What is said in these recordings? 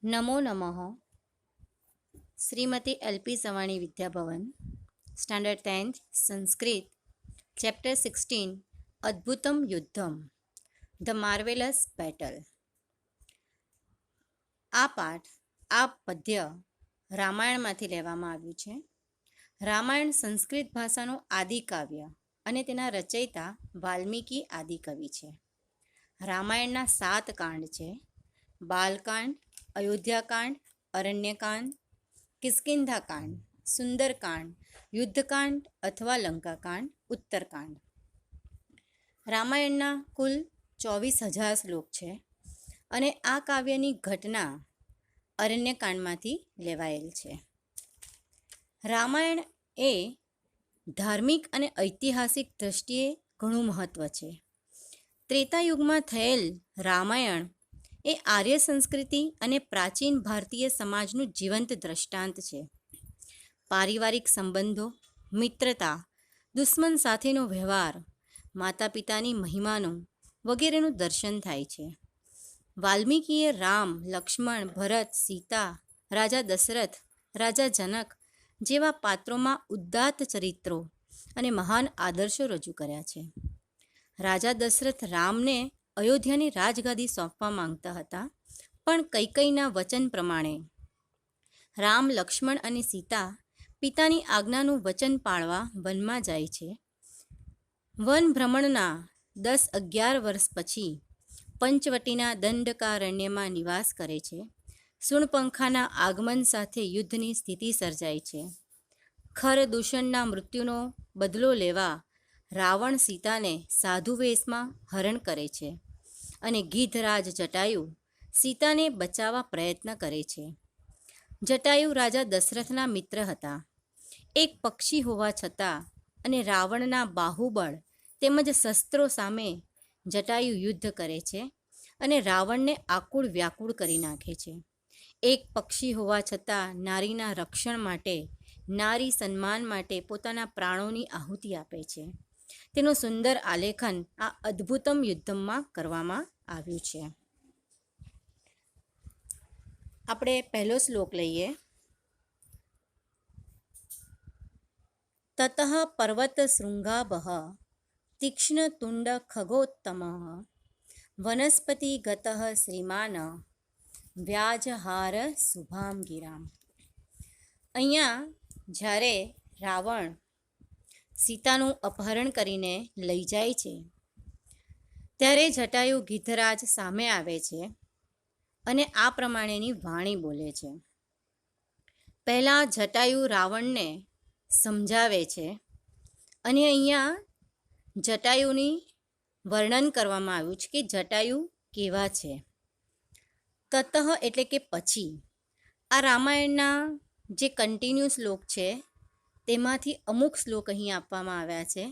नमो नमः। Shrimati LP Savani Vidyabhavan, standard 10th Sanskrit, chapter 16 Adbhutam Yuddham, the marvellous battle. આ પાઠ આ પદ્ય રામાયણમાંથી લેવામાં આવ્યું છે। રામાયણ સંસ્કૃત ભાષાનું આદિકાવ્ય અને તેના રચયિતા વાલ્મીકી આદિકવિ છે। રામાયણના 7 કાંડ છે: બાલકાંડ, અયોધ્યાકાંડ, અરણ્યકાંડ, કિષ્કિંધાકાંડ, સુંદરકાંડ, યુદ્ધકાંડ અથવા લંકાકાંડ, ઉત્તરકાંડ। રામાયણના કુલ 24,000 શ્લોક છે અને આ કાવ્યની ઘટના અરણ્યકાંડમાંથી લેવાયેલ છે। રામાયણ એ ધાર્મિક અને ઐતિહાસિક દ્રષ્ટિએ ઘણું મહત્ત્વ છે। ત્રેતાયુગમાં થયેલ રામાયણ એ આર્ય સંસ્કૃતિ અને પ્રાચીન ભારતીય સમાજનું જીવંત દ્રષ્ટાંત છે। પારિવારિક સંબંધો, મિત્રતા, દુશ્મન સાથેનો વ્યવહાર, માતા પિતાની મહિમાનો વગેરેનું દર્શન થાય છે। વાલ્મીકીએ રામ, લક્ષ્મણ, ભરત, સીતા, રાજા દશરથ, રાજા જનક જેવા પાત્રોમાં ઉદાત્ત ચરિત્રો અને મહાન આદર્શો રજૂ કર્યા છે। રાજા દશરથ રામને અયોધ્યાની રાજગાદી સોંપવા માંગતા હતા, પણ કૈકેયીના વચન પ્રમાણે રામ, લક્ષ્મણ અને સીતા પિતાની આજ્ઞાનું વચન પાળવા વનમાં જાય છે। વન ભ્રમણના 10-11 વર્ષ પછી પંચવટીના દંડકારણ્યમાં નિવાસ કરે છે। શૂર્પણખાના આગમન સાથે યુદ્ધની સ્થિતિ સર્જાય છે। ખર દૂષણના મૃત્યુનો બદલો લેવા રાવણ સીતાને સાધુ વેશમાં હરણ કરે છે અને ગીધરાજ જટાયુ સીતાને બચાવવા પ્રયત્ન કરે છે। જટાયુ રાજા દશરથના મિત્ર હતા। એક પક્ષી હોવા છતાં અને રાવણના બાહુબળ તેમજ શસ્ત્રો સામે જટાયુ યુદ્ધ કરે છે અને રાવણને આકુળ વ્યાકુળ કરી નાખે છે। એક પક્ષી હોવા છતાં નારીના રક્ષણ માટે, નારી સન્માન માટે પોતાના પ્રાણોની આહુતિ આપે છે। તેનું સુંદર આલેખન આ અદ્ભુતમ યુદ્ધમાં કરવામાં આવ્યું છે। આપણે પહેલો શ્લોક લઈએ। તતઃ પર્વત શૃંગાભઃ તીક્ષ્ણતુંડ ખગોત્તમઃ વનસ્પતિગતઃ શ્રીમાન વ્યાજહાર શુભામ ગિરામ। અહીંયા જ્યારે રાવણ સીતાનું અપહરણ કરીને લઈ જાય છે ત્યારે જટાયુ ગીધરાજ સામે આવે છે અને આ પ્રમાણેની વાણી બોલે છે। પહેલાં જટાયુ રાવણને સમજાવે છે અને અહીંયા જટાયુની વર્ણન કરવામાં આવ્યું છે કે જટાયુ કેવા છે। તતઃ એટલે કે પછી। આ રામાયણના જે કન્ટિન્યુ શ્લોક છે તેમાંથી અમુક શ્લોક અહીં આપવામાં આવ્યા છે,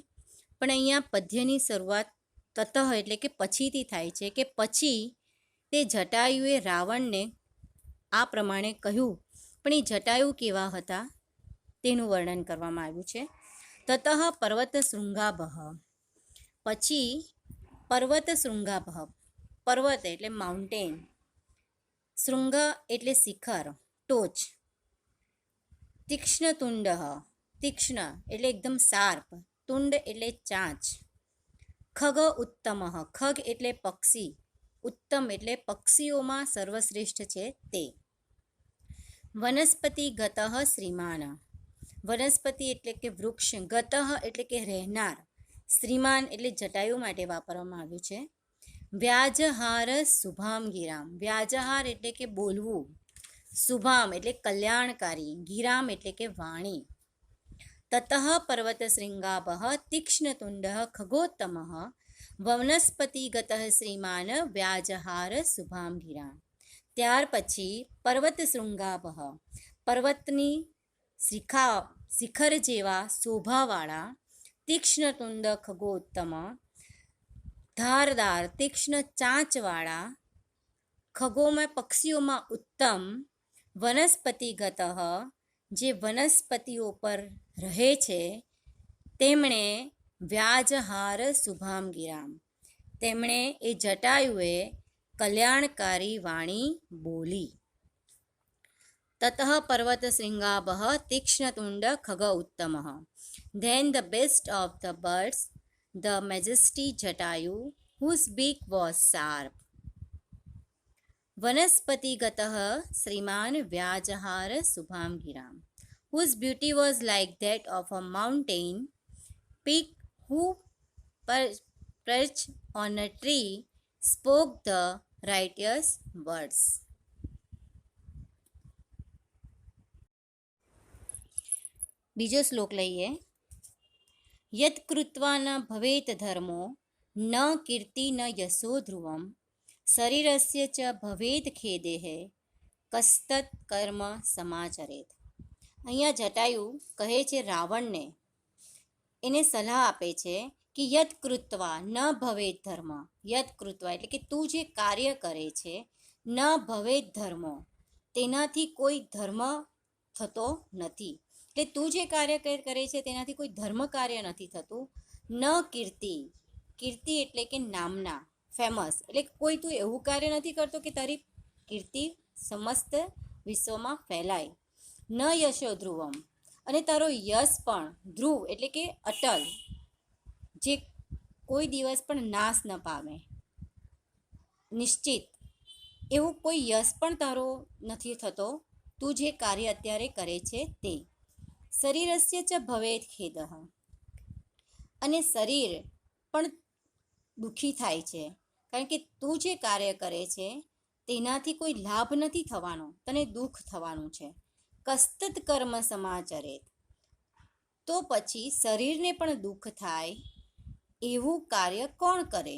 પણ અહીંયા પદ્યની શરૂઆત તતઃ એટલે કે પછીથી થાય છે કે પછી તે જટાયુએ રાવણને આ પ્રમાણે કહ્યું, પણ એ જટાયુ કેવા હતા તેનું વર્ણન કરવામાં આવ્યું છે। તતઃ પર્વત શૃંગાભઃ, પછી પર્વત શૃંગાભઃ, પર્વત એટલે માઉન્ટેન, શૃંગ એટલે શિખર, ટોચ, તીક્ષ્ણતુંડ, તીક્ષ્ણ એટલે એકદમ શાર્પ, તુંડ એટલે ચાંચ, ખગ ઉત્તમ, ખગ એટલે પક્ષી, ઉત્તમ એટલે પક્ષીઓમાં સર્વશ્રેષ્ઠ છે તે, વનસ્પતિગતઃ શ્રીમાન, વનસ્પતિ એટલે કે વૃક્ષ, ગતઃ એટલે કે રહેનાર, શ્રીમાન એટલે જટાયુ માટે વાપરવામાં આવ્યું છે। વ્યાજહાર શુભામ ગિરામ, વ્યાજહાર એટલે કે બોલવું, શુભામ એટલે કલ્યાણકારી, ગિરામ એટલે કે વાણી। તતઃ પર્વત શૃંગાભઃ તીક્ષ્ણતુંડ ખગોત્તમઃ વનસ્પતિગતઃ શ્રીમાન વ્યાજહાર શુભામ ગિરામ। ત્યાર પછી પર્વત શૃંગાભઃ, પર્વતની શિખર જેવા શોભાવાળા, તીક્ષ્ણતુંડ ખગોત્તમ, ધારદાર તીક્ષ્ણ ચાંચવાળા, ખગોમાં પક્ષીઓમાં ઉત્તમ, વનસ્પતિગતઃ જે વનસ્પતિઓ પર રહે છે, તેમણે વ્યાજહાર શુભામ ગિરામ, તેમણે એ જટાયુએ કલ્યાણકારી વાણી બોલી। ततः पर्वतशृङ्गाभः तीक्ष्णतुण्ड उत्तमः. Then the best of the birds, the majesty Jatayu, whose beak was sharp. वनस्पतिगतः श्रीमान् व्याजहार शुभां गिरां, whose beauty was like that of a mountain peak, who perched on a tree spoke the righteous words. બીજો શ્લોક લઈએ. યત કૃત્વા ન ભવેત ધર્મો ન કીર્તિ ન યશો ધ્રુવમ શરીરસ્ય ચ ભવેદ ખેદેહ કસ્તત કર્મ સમાચરેત. અહીંયા જટાયુ કહે છે રાવણને, એને સલાહ આપે છે કે યત કૃત્વા ન ભવેદ ધર્મ. યત કૃત્વા એટલે કે તું જે કાર્ય કરે છે, ન ભવેદ ધર્મો, તેનાથી કોઈ ધર્મ થતો નથી. એટલે તું જે કાર્ય કરે છે તેનાથી કોઈ ધર્મ કાર્ય નથી થતું. ન કીર્તિ, કીર્તિ એટલે કે નામના, ફેમસ, એટલે કોઈ તું એવું કાર્ય નથી કરતો કે તારી કીર્તિ સમસ્ત વિશ્વમાં ફેલાય. ન યશો ધ્રુવમ, અને તારો યશ પણ ધ્રુવ એટલે કે અટલ, જે કોઈ દિવસ પણ નાશ ન પામે, નિશ્ચિત, એવું કોઈ યશ પણ તારો નથી થતો તું જે કાર્ય અત્યારે કરે છે તે. શરીરસ્ય ચ ભવેદ ખેદઃ, અને શરીર પણ દુઃખી થાય છે, કારણ કે તું જે કાર્ય કરે છે તેનાથી કોઈ લાભ નથી થવાનો, તને દુઃખ થવાનું છે. કસ્તત કર્મ સમાચરેત, તો પછી શરીરને પણ દુઃખ થાય એવું કાર્ય કોણ કરે?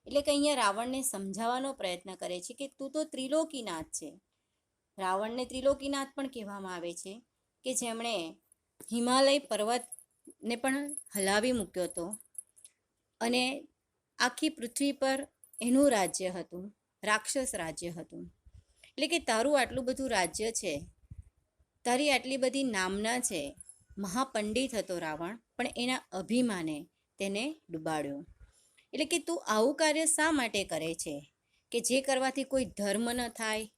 એટલે કે અહીંયા રાવણને સમજાવવાનો પ્રયત્ન કરે છે કે તું તો ત્રિલોકીનાથ છે. રાવણને ત્રિલોકીનાથ પણ કહેવામાં આવે છે, કે જેમણે હિમાલય પર્વતને પણ હલાવી મૂક્યો હતો, અને આખી પૃથ્વી પર એનું રાજ્ય હતું, રાક્ષસ રાજ્ય હતું. એટલે કે તારું આટલું બધું રાજ્ય છે, તારી આટલી બધી નામના છે, મહાપંડિત હતો રાવણ, પણ એના અભિમાને તેને ડૂબાડ્યો. એટલે કે તું આવું કાર્ય શા માટે કરે છે કે જે કરવાથી કોઈ ધર્મ ન થાય,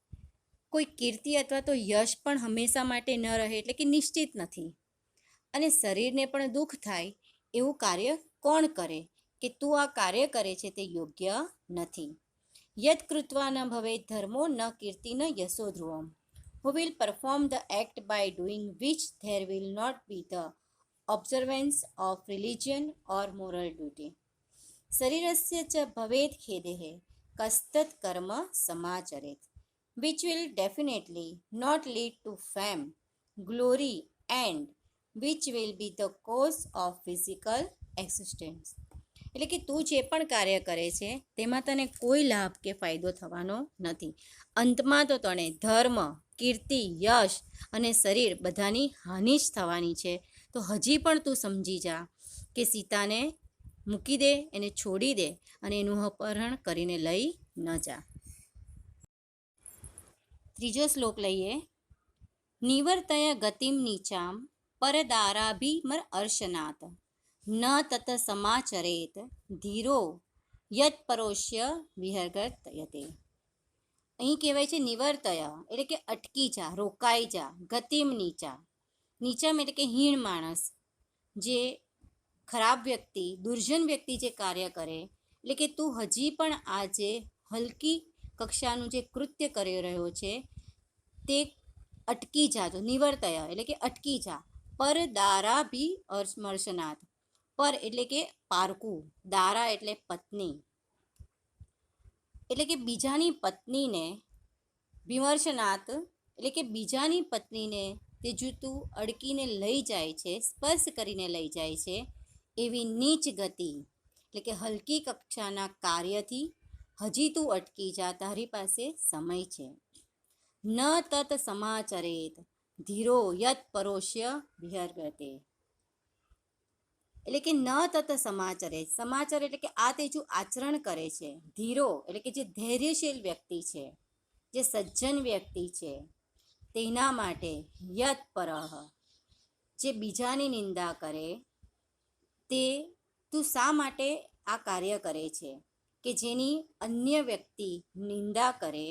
કોઈ કીર્તિ અથવા તો યશ પણ હંમેશા માટે ન રહે, એટલે કે નિશ્ચિત નથી, અને શરીરને પણ દુઃખ થાય એવું કાર્ય કોણ કરે? કે તું આ કાર્ય કરે છે તે યોગ્ય નથી. યત કૃત્વા ન ભવેત ધર્મો ન કીર્તિ ન Yesso ધ્રુવમ, who will perform the act by doing which there will not be the observance of religion or moral duty. શરીરસ્ય ચ ભવેદ ખેદેહ કસ્તત કર્મ સમાચરેત, which will definitely not lead to fame, glory and which will be the cause of physical existence. એટલે કે તું જે પણ કાર્ય કરે છે તેમાં તને કોઈ લાભ કે ફાયદો થવાનો નથી. અંતમાં તો તને ધર્મ, કીર્તિ, યશ અને શરીર બધાની હાનિ જ થવાની છે. તો હજી પણ તું સમજી જા કે સીતાને મૂકી દે, એને છોડી દે, અને એનું અપહરણ કરીને લઈ ન જા. ત્રીજો શ્લોક લઈએ. નિવર્તય ગતિમ નીચામ પરદારાભિમર અર્શનાથ ન તત સમાચરેત ધીરો યત પરોશ્ય વિહર્ગત યતે. અહીં કહેવાય છે નિવર્તય એટલે કે અટકી જા, રોકાઈ જા. ગતિમ નીચા, નીચમ એટલે કે હીણ માણસ, જે ખરાબ વ્યક્તિ, દુર્જન વ્યક્તિ જે કાર્ય કરે, એટલે કે તું હજી પણ આ જે હલકી કક્ષાનું જે કૃત્ય કરી રહ્યો છે તે અટકી જા. તો નિવર્તય એટલે કે અટકી જા. પર દારા ભી અર્શનાથ, પર એટલે કે પારકું, દારા એટલે પત્ની, એટલે કે બીજાની પત્નીને, વિમર્શનાથ એટલે કે બીજાની પત્નીને તે જો તું અડકીને લઈ જાય છે, સ્પર્શ કરીને લઈ જાય છે, એવી નીચ ગતિ એટલે કે હલકી કક્ષાના કાર્યથી હજી તું અટકી જા, તારી પાસે સમય છે. ન તત સમાચરેત ધીરો યત પરોશ્ય વિહર્ગતે, એટલે કે ન તત સમાચરે, સમાચાર એટલે કે આ તેજું આચરણ કરે છે. ધીરો એટલે કે જે ધૈર્યશીલ વ્યક્તિ છે, જે સજ્જન વ્યક્તિ છે, તેના માટે યત પરહ, જે બીજાની નિંદા કરે, તે તું શા માટે આ કાર્ય કરે છે કે જેની અન્ય વ્યક્તિ નિંદા કરે,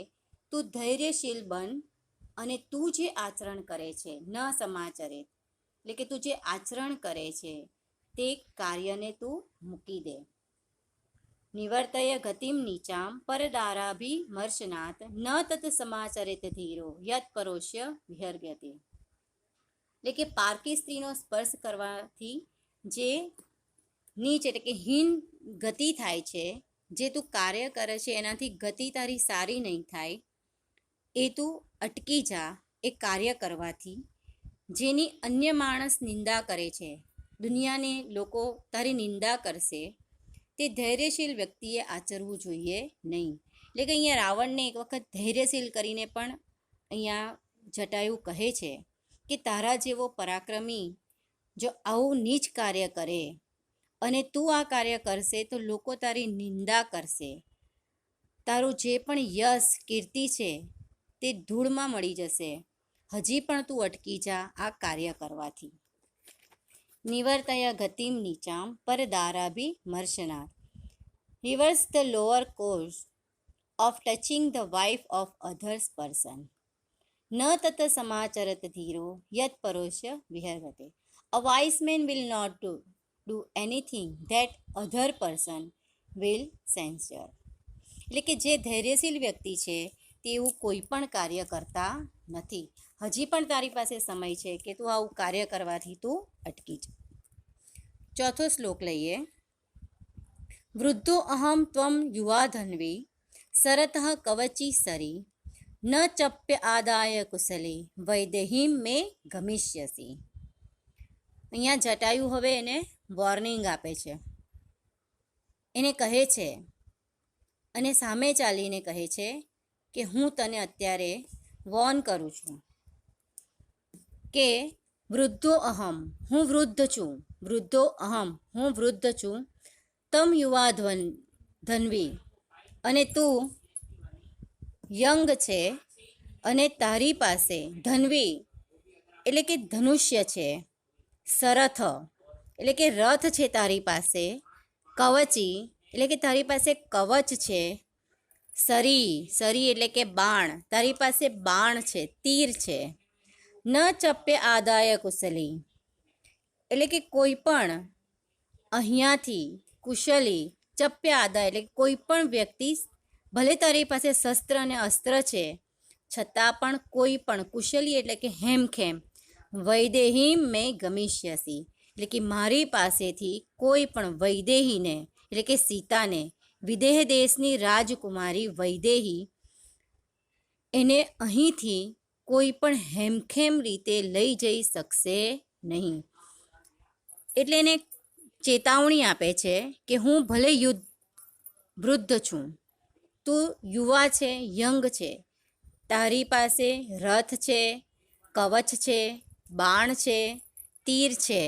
તું ધૈર્યશીલ બન અને તું જે આચરણ કરે છે ન સમાચરે, એટલે કે તું જે આચરણ કરે છે તે કાર્યને તું મૂકી દે. નિવર્તય ગતિમ નીચામ પરદારાભિમર્શનાત ન તત સમાચરિત ધીરો યત પરોશ્ય વિહર્યતે. એટલે કે પારકી સ્ત્રીનો સ્પર્શ કરવાથી જે નીચ એટલે કે હીન ગતિ થાય છે, જે તું કાર્ય કરે છે એનાથી ગતિ તારી સારી નહીં થાય, એ તું અટકી જા એ કાર્ય કરવાથી. જેની અન્ય માણસ નિંદા કરે છે, દુનિયાને લોકો તારી નિંદા કરશે, તે ધૈર્યશીલ વ્યક્તિએ આચરવું જોઈએ નહીં. એટલે કે અહીંયા રાવણને એક વખત ધૈર્યશીલ કરીને પણ અહીંયા જટાયુ કહે છે કે તારા જેવો પરાક્રમી જો આવું નીચ કાર્ય કરે અને તું આ કાર્ય કરશે તો લોકો તારી નિંદા કરશે, તારું જે પણ યશ કીર્તિ છે તે ધૂળમાં મળી જશે. હજી પણ તું અટકી જા આ કાર્ય કરવાથી. નિવર્તય ગતિમ નીચામ પરદારાભિમર્શનાત. Reverse the lower course of touching the wife of others person. ન તત સમાચરત ધીરો યત પરોશ્ય વિહર્યતે. A wise man will not do anything that other person will censure. એટલે કે જે ધૈર્યશીલ વ્યક્તિ છે તેવું કોઈ પણ કાર્ય કરતા નથી. હજી પણ તારી પાસે સમય છે કે તું આવું કાર્ય કરવાથી તું અટકી જા. ચોથો શ્લોક લઈએ. વૃદ્ધો અહમ ત્વમ યુવા ધન્વી સરતઃ કવચી સરી ન ચપ્ય આદાય કુશલી વૈદેહીમ મે ગમિષ્યસી. અહીંયા જટાયુ હવે એને વોર્નિંગ આપે છે, એને કહે છે અને સામે ચાલીને કહે છે કે હું તને અત્યારે વોર્ન કરું છું કે વૃદ્ધો અહમ, હું વૃદ્ધ છું, વૃદ્ધો અહમ, હું વૃદ્ધ છું, તમ યુવા ધન્વી, અને તું યંગ છે અને તારી પાસે ધન્વી એટલે કે ધનુષ્ય છે, સરથ એટલે કે રથ છે તારી પાસે, કવચી એટલે કે તારી પાસે કવચ છે, સરી, સરી એટલે કે બાણ, તારી પાસે બાણ છે, તીર છે, ન ચપ્ય આદાય કુશલી એટલે કે કોઈ પણ અહીંયાથી કુશલી, ચપ્ય આદાય એટલે કોઈ પણ વ્યક્તિ ભલે તારી પાસે શસ્ત્ર અને અસ્ત્ર છે છતાં પણ કોઈ પણ કુશલી એટલે કે હેમખેમ વૈદેહીમ મેં ગમિષ્યસી એટલે કે મારી પાસેથી કોઈ પણ વૈદેહીને એટલે કે સીતાને, વિદેહ દેશની રાજકુમારી વૈદેહી, એને અહીંથી કોઈ પણ હેમખેમ રીતે લઈ જઈ શકશે નહીં. એટલે એને ચેતવણી આપે છે કે હું ભલે વૃદ્ધ છું, તું યુવા છે, યંગ છે, તારી પાસે રથ છે, કવચ છે, બાણ છે, તીર છે,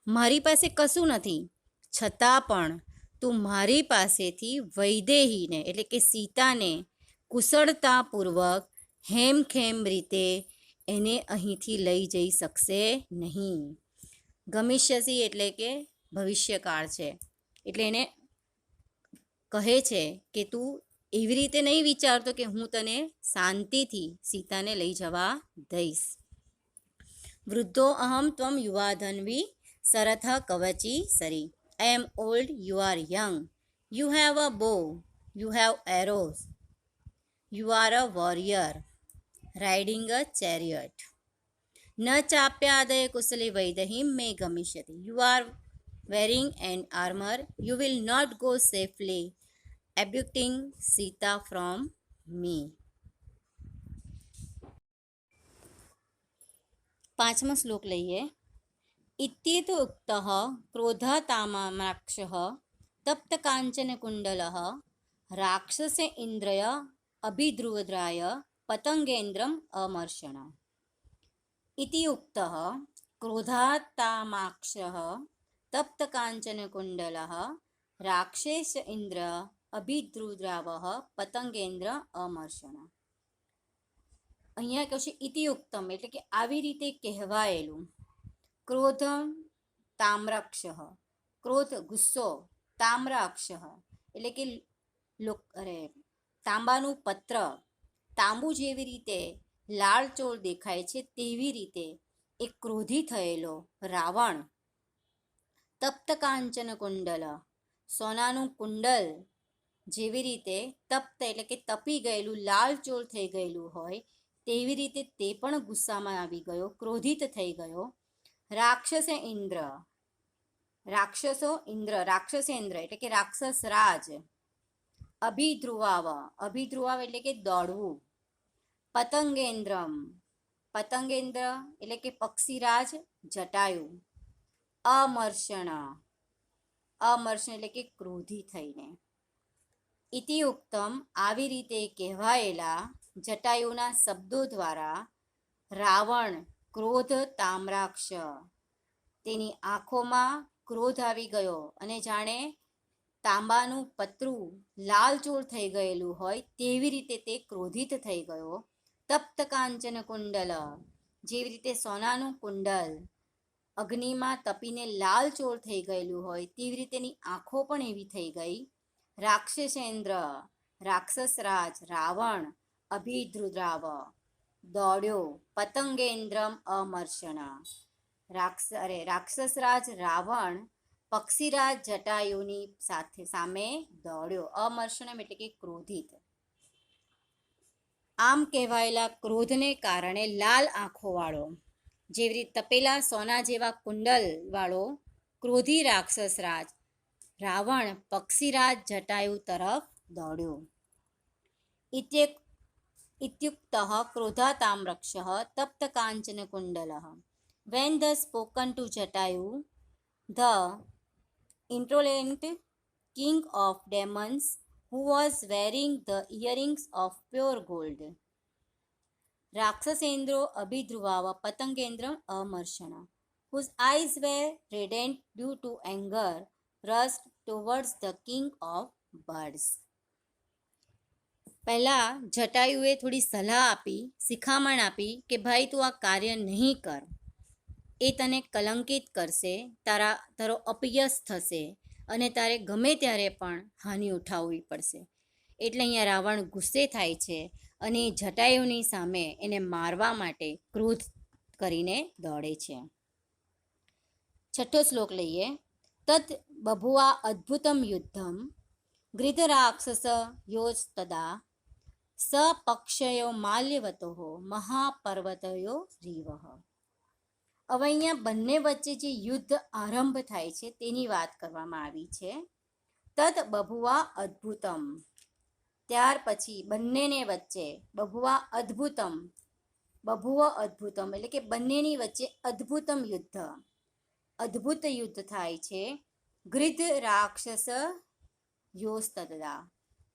મારી પાસે કશું નથી, છતાં પણ તું મારી પાસેથી વૈદેહીને એટલે કે સીતાને કુશળતાપૂર્વક હેમખેમ રીતે એને અહીંથી લઈ જઈ શકશે નહીં. ગમિષ્યસી એટલે કે ભવિષ્યકાળ છે, એટલે એને કહે છે કે તું એવી રીતે નહીં વિચારતો કે હું તને શાંતિથી સીતાને લઈ જવા દઈશ. વૃદ્ધો અહમ ત્વમ યુવા ધન્વી સરથ કવચી સરી. I am old, you are young. You have a bow, you have arrows. You are a warrior, riding a chariot. ન ચાપ્યાદય કુશલી વૈદહીમ મેં ગમિષ્યતિ. You are wearing an armor, you will not go safely, abducting Sita from me. પાંચમો શ્લોક લઈએ. ઇત્યેત ઉક્તઃ ક્રોધતામાક્ષઃ તપ્ત કાંચન કુંડલઃ રાક્ષસે ઇન્દ્રય અભિદ્રુવદ્રાય પતંગેન્દ્રમ અમર્ષણ. ઇતિ ઉક્તઃ ક્રોધાતામાક્ષઃ તપ્ત કાંચન કુંડલઃ રાક્ષેશ ઇન્દ્ર અભિદ્રુદ્રાવઃ પતંગેન્દ્ર અમર્ષણ. અહીંયા કહે છે ઇતિયુક્તમ એટલે કે આવી રીતે કહેવાયેલું. ક્રોધ તામ્રક્ષ, ક્રોધ ગુસ્સો, તામ્રક્ષ એટલે કે તાંબાનું પત્ર, તાંબુ જેવી રીતે લાળચોળ દેખાય છે તેવી રીતે એક ક્રોધી થયેલો રાવણ તપ્ત કાંચન કુંડલ, સોનાનું કુંડલ જેવી રીતે તપ્ત એટલે કે તપી ગયેલું લાલચોળ થઈ ગયેલું હોય તેવી રીતે તે પણ ગુસ્સામાં આવી ગયો, ક્રોધિત થઈ ગયો. રાક્ષસે ઇન્દ્ર, રાક્ષસેન્દ્ર એટલે કે રાક્ષસ રાજ. અભિધ્રુવાવ એટલે કે દોડવું. પતંગેન્દ્ર એટલે કે પક્ષીરાજ જટાયુ. અમર્ષણ એટલે કે ક્રોધી થઈને. ઇતિયુક્તમ આવી રીતે કહેવાયેલા જટાયુના શબ્દો દ્વારા રાવણ ક્રોધ તામ્રાક્ષ, તેની આંખોમાં ક્રોધ આવી ગયો અને જાણે તાંબાનું પતરું લાલચોળ થઈ ગયેલું હોય તેવી રીતે તે ક્રોધિત થઈ ગયો. તપ્ત કાંચન કુંડલ, જેવી રીતે સોનાનું કુંડલ અગ્નિમાં તપીને લાલચોળ થઈ ગયેલું હોય તેવી રીતેની આંખો પણ એવી થઈ ગઈ. રાક્ષસેન્દ્ર, રાક્ષસરાજ રાવણ અભિદ્રુદ્રાવ દોડ્યો. પતંગેન્દ્રમ અમર્ષણ, રાક્ષસરાજ રાવણ પક્ષીરાજ જટાયુની સામે દોડ્યો. અમર્ષણમ એટલે કે ક્રોધિત. આમ કહેવાયેલા ક્રોધને કારણે લાલ આંખોવાળો, જેવી રીતે તપેલા સોના જેવા કુંડલ વાળો ક્રોધી રાક્ષસ રાજ રાવણ પક્ષીરાજ જટાયુ તરફ દોડ્યો. ઇત્યુક્ત ક્રોધાતામ્રક્ષ તપ્ત કાંચન કુંડલ. When thus spoken to Jatayu, the insolent king of demons, who was wearing the earrings of pure gold, Rakshasendro Abhidhruvava Patangendram Amarshana, whose eyes were reddened due to anger, rushed towards the king of birds. પહેલા જટાયુએ થોડી સલાહ આપી, શિખામણ આપી કે ભાઈ તું આ કાર્ય નહીં કર, એ તને કલંકિત કરશે, તારો અપયશ થશે અને તારે ગમે ત્યારે પણ હાનિ ઉઠાવવી પડશે. એટલે અહીંયા રાવણ ગુસ્સે થાય છે અને જટાયુની સામે એને મારવા માટે ક્રોધ કરીને દોડે છે. 6થો શ્લોક લઈએ. તત બભુવા અદ્ભુતમ યુદ્ધમ ગૃધરાક્ષસ યોસ્તદા સ પક્ષયો માલ્યવતો મહાપર્વતયો રીવ. હવે અહીંયા બંને વચ્ચે જે યુદ્ધ આરંભ થાય છે તેની વાત કરવામાં આવી છે. તદ બભુવા અદ્ભુતમ, ત્યાર પછી બંનેને વચ્ચે બભુવા અદ્ભુતમ એટલે કે બંનેની વચ્ચે અદ્ભુતમ યુદ્ધ, અદ્ભુત યુદ્ધ થાય છે. ગૃધ રાક્ષસ યોસ્તદા,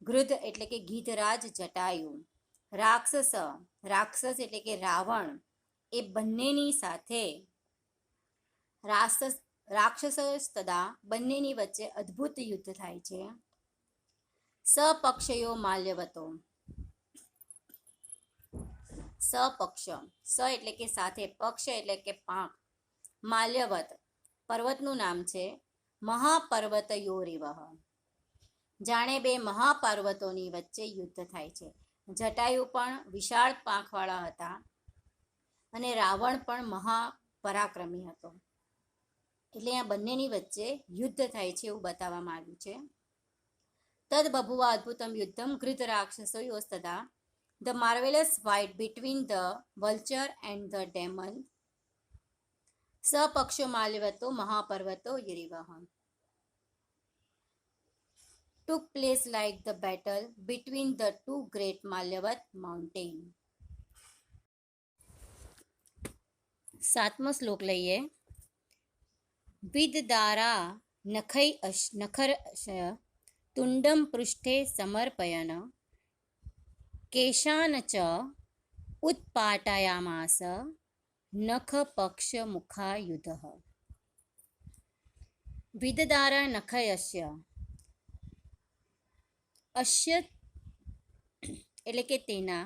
ગૃધ એટલે કે ગીધરાજ જટાયુ, રાક્ષસ એટલે કે રાવણ, એ બંનેની સાથે રાક્ષસોસ્તદા બંનેની વચ્ચે અદ્ભુત યુદ્ધ થાય છે. સપક્ષયો માલ્યવતો, સપક્ષ એટલે કે સાથે, પક્ષ એટલે કે પાંખ, માલ્યવત પર્વતનું નામ છે. મહાપર્વતયોરિવ, જાણે બે મહાપર્વતોની વચ્ચે યુદ્ધ થાય છે. જટાયુ પણ વિશાળ પાંખવાળા હતા અને રાવણ પણ મહાપરાક્રમી હતો. એટલે આ બંનેની વચ્ચે યુદ્ધ થાય છે એવું બતાવવામાં આવ્યું છે. તદ બભુવા અદ્ભુતમ યુદ્ધમ ગૃધ રાક્ષસો યોસ્તદા, the marvellous fight between the vulture and the demon, સપક્ષો માલ્યવતો મહાપર્વતો યુરિવ, took place like the battle between the two great Malyavat mountain. 7મો શ્લોક લઈએ. વિદદારા નખરશ તુંડમ પૃષ્ઠે સમર્પયન કેશાન ચ ઉત્પાટયામાસ નખ પક્ષ મુખાયુધ. વિદદારા નખયસ્ય, અશ્ય એટલે કે તેના,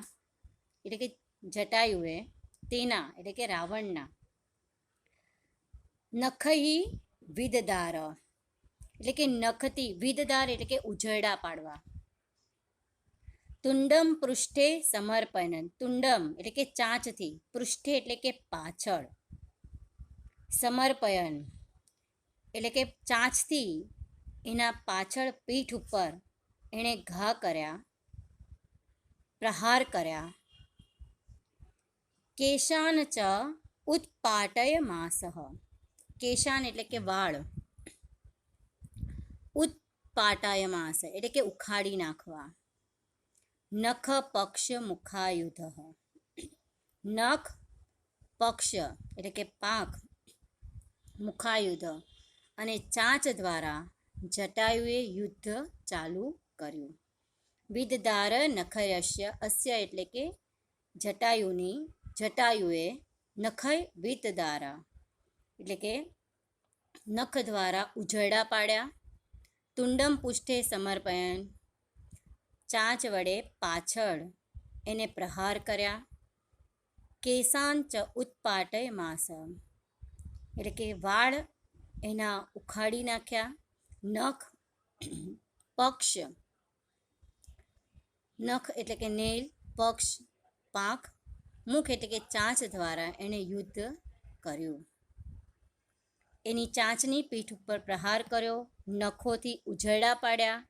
એટલે કે જટાયુએ, તેના એટલે કે રાવણના, નખહી વિદદાર એટલે કે નખથી, વિદદાર એટલે કે ઉજરડા પાડવા, તુંડમ પૃષ્ઠે સમર્પણ. તુંડમ એટલે કે ચાંચથી, પૃષ્ઠે એટલે કે પાછળ, સમર્પયન એટલે કે ચાંચથી એના પાછળ પીઠ ઉપર એણે ઘા કર્યા, પ્રહાર કર્યા. કેશાન ચ ઉત્પાટયમાસઃ. કેશાન એટલે કે વાળ, ઉત્પાટયમાસ એટલે કે ઉખાડી નાખવા. નખ પક્ષ મુખાયુધ. નખ પક્ષ એટલે કે પાંખ, મુખાયુધ અને ચાંચ દ્વારા જટાયુએ યુદ્ધ ચાલુ કર્યું. વિદદાર નખયસ્ય. અસ્ય એટલે કે જટાયુએ નખય વિદદારા એટલે કે નખ દ્વારા ઉજરડા પાડ્યા. તુંડમ પુષ્ઠે સમર્પયન. ચાંચ વડે પાછળ એને પ્રહાર કર્યા. કેસાંચ ઉત્પાટયમાસ એટલે કે વાળ એના ઉખાડી નાખ્યા. નખ પક્ષ, નખ એટલે કે નેલ, પક્ષ પાંખ, મુખ એટલે કે ચાંચ દ્વારા એણે યુદ્ધ કર્યું. એની ચાંચની પીઠ ઉપર પ્રહાર કર્યો, નખોથી ઉજરડા પાડ્યા.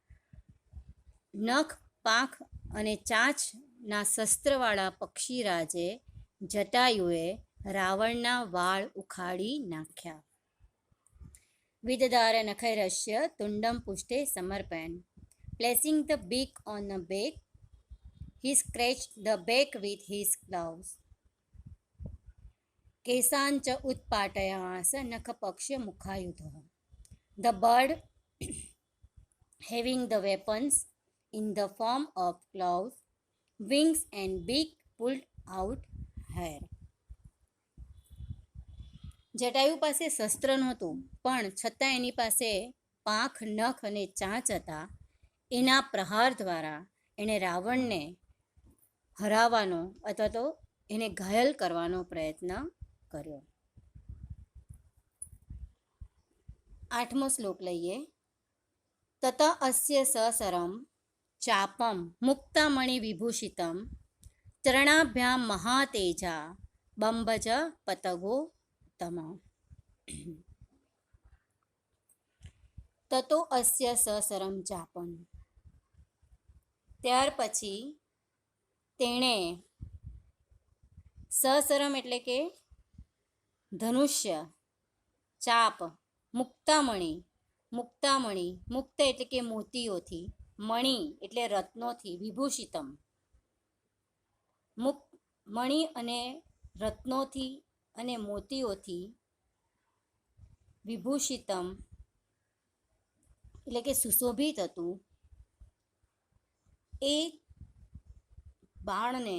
નખ, પાંખ અને ચાંચના શસ્ત્રવાળા પક્ષીરાજે જટાયુએ રાવણના વાળ ઉખાડી નાખ્યા. વિદદાર નખૈરસ્ય તુંડમ પુષ્ઠે સમર્પયન. Placing the beak on the back, he scratched the back with his claws. કેસાંચ ઉત્પાટયાસ નખ પક્ષ મુખાયુધ. The bird having the weapons in the form of claws, wings and beak pulled out hair. Jatayu પાસે શસ્ત્ર નહોતું, પણ છતાં એની પાસે પાંખ, નખ અને ચાંચ હતા. એના પ્રહાર દ્વારા એણે રાવણને હરાવવાનો અથવા તો એને ઘાયલ કરવાનો પ્રયત્ન કર્યો. 8મો શ્લોક લઈએ. તત અસ્ય સસરમ ચાપમ મુક્તામણિ વિભૂષિતમ ચરણાભ્યામ મહાતેજા બંભજ પતગો તમ. તતો અસ્ય સસરમ ચાપમ. ત્યાર પછી તેણે સસરમ એટલે કે ધનુષ્ય, ચાપ, મુક્તામણિ, મુક્તામણિ, મુક્ત એટલે કે મોતીઓથી, મણિ એટલે રત્નોથી, વિભૂષિતમ મણિ અને રત્નોથી અને મોતીઓથી વિભૂષિતમ એટલે કે સુશોભિત હતું. એ બાણને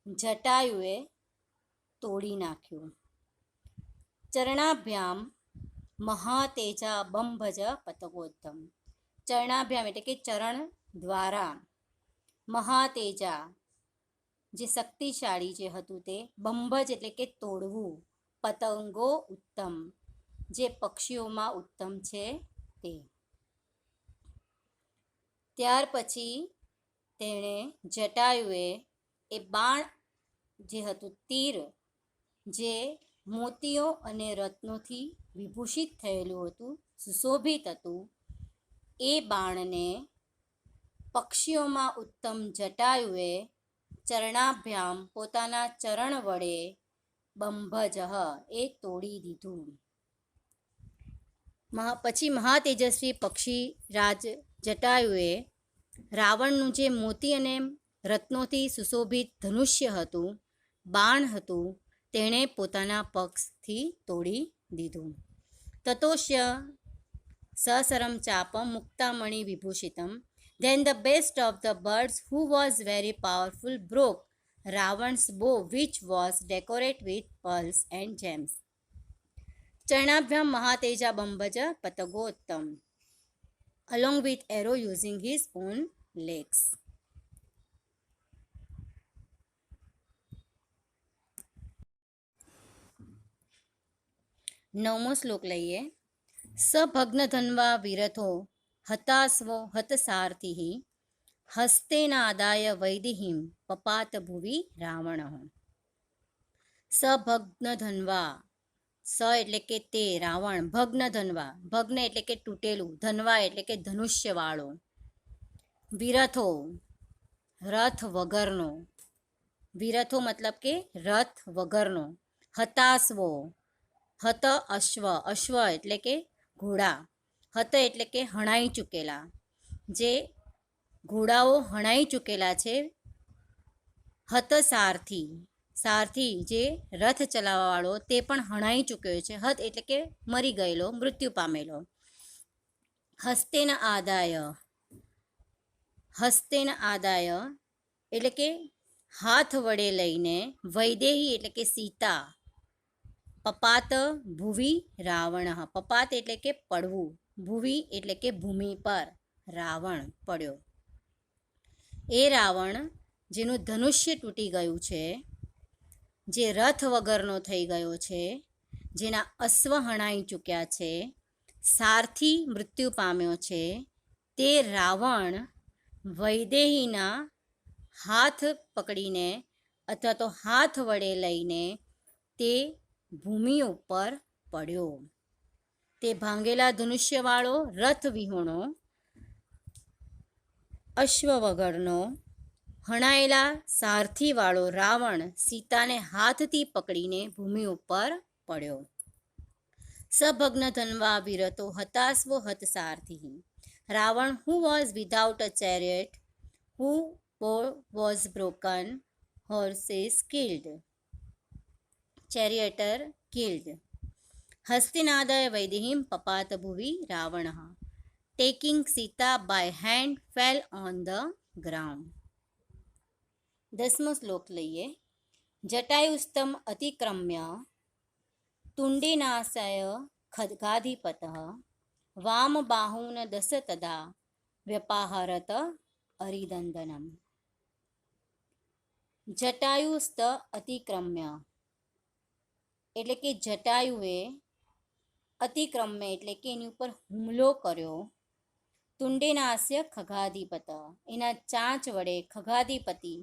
જટાયુએ તોડી નાખ્યું. ચરણાભ્યામ મહાતેજા બંભજ પતગોત્તમ. ચરણાભ્યામ એટલે કે ચરણ દ્વારા, મહાતેજા જે શક્તિશાળી જે હતું તે, બંભજ એટલે કે તોડવું, પતંગો ઉત્તમ જે પક્ષીઓમાં ઉત્તમ છે તે. ત્યાર પછી તેણે જટાયુએ એ બાણ જે હતું, તીર જે મોતીઓ અને રત્નોથી વિભૂષિત થયેલું હતું, સુશોભિત હતું, એ બાણને પક્ષીઓમાં ઉત્તમ જટાયુએ ચરણાભ્યામ પોતાના ચરણ વડે બંભજ એ તોડી દીધું. પછી મહાતેજસ્વી પક્ષી રાજ જટાયુએ રાવણનું જે મોતી અને રત્નોથી સુશોભિત ધનુષ્ય હતું, બાણ હતું, તેણે પોતાના પક્ષથી તોડી દીધું. તતોસ્ય સસરમ ચાપમ મુક્તામણિ વિભૂષિતમ. Then the best of the birds, who was very powerful, broke Ravan's bow, which was decorated with pearls and gems. Charnabhyam Mahateja Bambaja Patagottam, along with arrow using his own legs. નવમો શ્લોક લઈએ. સભગ્ન ધન્વા વિરથો હતાસ્વો હતસારથિ હસ્તેનાદાય વૈદેહીમ પપાત ભુવિ રાવણ. સભગ્ન ધન્વા, સ એટલે કે તે રાવણ, ભગ્ન ધન્વા, ભગ્ન એટલે કે તૂટેલું, ધન્વા એટલે કે ધનુષ્યવાળો, વિરથો રથ વગરનો, વિરથો મતલબ કે રથ વગરનો, હતાશ્વો, હત અશ્વ, અશ્વ એટલે કે ઘોડા, હત એટલે કે હણાઈ ચૂકેલા, જે ઘોડાઓ હણાઈ ચૂકેલા છે. હત સારથી, સારથી જે રથ ચલાવવાવાળો તે પણ હણાઈ ચૂક્યો છે. હત એટલે કે મરી ગયેલો, મૃત્યુ પામેલો. હસ્તેન આદાય, હસ્તેન આદાય એટલે કે હાથ વડે લઈને, વૈદેહી એટલે કે સીતા, પપાત ભુવિ રાવણ, પપાત એટલે કે પડવું, ભુવિ એટલે કે ભૂમિ પર રાવણ પડ્યો. એ રાવણ જેનું ધનુષ્ય તૂટી ગયું છે, જે રથ વગરનો થઈ ગયો છે, જેના અશ્વ હણાઈ ચૂક્યા છે, સારથી મૃત્યુ પામ્યો છે, તે રાવણ વૈદેહીના હાથ પકડીને અથવા તો હાથ વડે લઈને તે ભૂમિ ઉપર પડ્યો. તે ભાંગેલા ધનુષ્યવાળો, રથ વિહોણો, અશ્વ વગરનો, હણાયેલા સારથીવાળો રાવણ સીતાને હાથથી પકડીને ભૂમિ ઉપર પડ્યો. સભગ્ન ધન્વા વિરતો હતાશ્વો હત સારથી. Ravana who was without a chariot, who was broken, horses killed, charioteer killed. હસ્તિનાદાય વૈદેહીમ પપાત ભુવિ Ravana, taking Sita by hand fell on the ground. 10મો શ્લોક લઈએ. જટાયુસ્તમ અતિક્રમ્ય તુંડેનાશય ખડગાધિપત વામ બાહૂન દશ તદા વ્યપાહરત અરિદંદનમ. જટાયુસ્ત અતિક્રમ્ય એટલે કે જટાયુએ અતિક્રમ્ય એટલે કે એની ઉપર હુમલો કર્યો. તુંડેનાસ્ય ખગાધિપત એના ચાંચ વડે, ખગાધિપતિ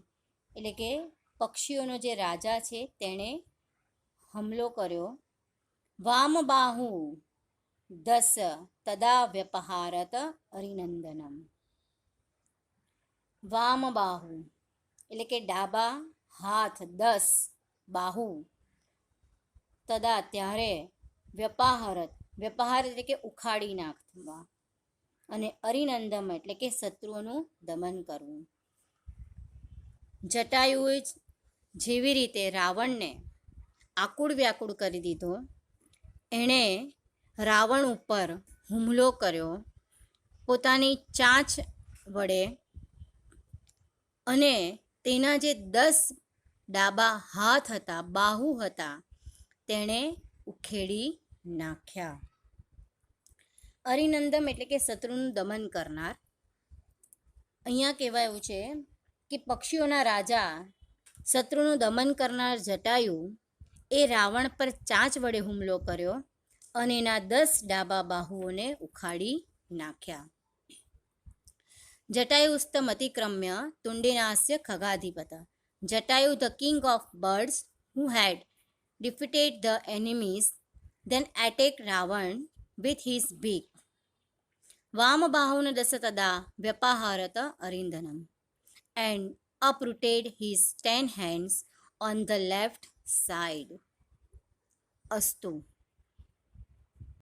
એટલે કે પક્ષીઓનો જે રાજા છે તેણે હુમલો કર્યો. વામબાહુ દસ તદા વ્યપહારત અરિનંદનમ. વામબાહુ એટલે કે ડાબા હાથ, 10 બાહુ, તદા ત્યારે, વ્યપાહરત, વ્યપહાર એટલે કે ઉખાડી નાખવા, અને અરિનંદમ એટલે કે શત્રુઓનું દમન કરવું. જટાયુએ જેવી રીતે રાવણને આકુળ વ્યાકુળ કરી દીધો, એણે રાવણ ઉપર હુમલો કર્યો પોતાની ચાંચ વડે, અને તેના જે 10 ડાબા હાથ હતા, બાહુ હતા, તેણે ઉખેડી નાખ્યા. અરિનંદમ એટલે કે શત્રુનું દમન કરનાર. અહીંયા કહેવાયું છે કે પક્ષીઓના રાજા, શત્રુનું દમન કરનાર જટાયુ એ રાવણ પર ચાંચ વડે હુમલો કર્યો અને એના 10 ડાબા બાહુઓને ઉખાડી નાખ્યા. જટાયુસ્તમ અતિક્રમ્ય તુંડેનાસ્ય ખગાધિપત. Jatayu the king of birds who had defeated the enemies then attacked Ravan with his beak. Vamabahun dasatada vyapaharata arindanam and uprooted his 10 hands on the left side. Astu.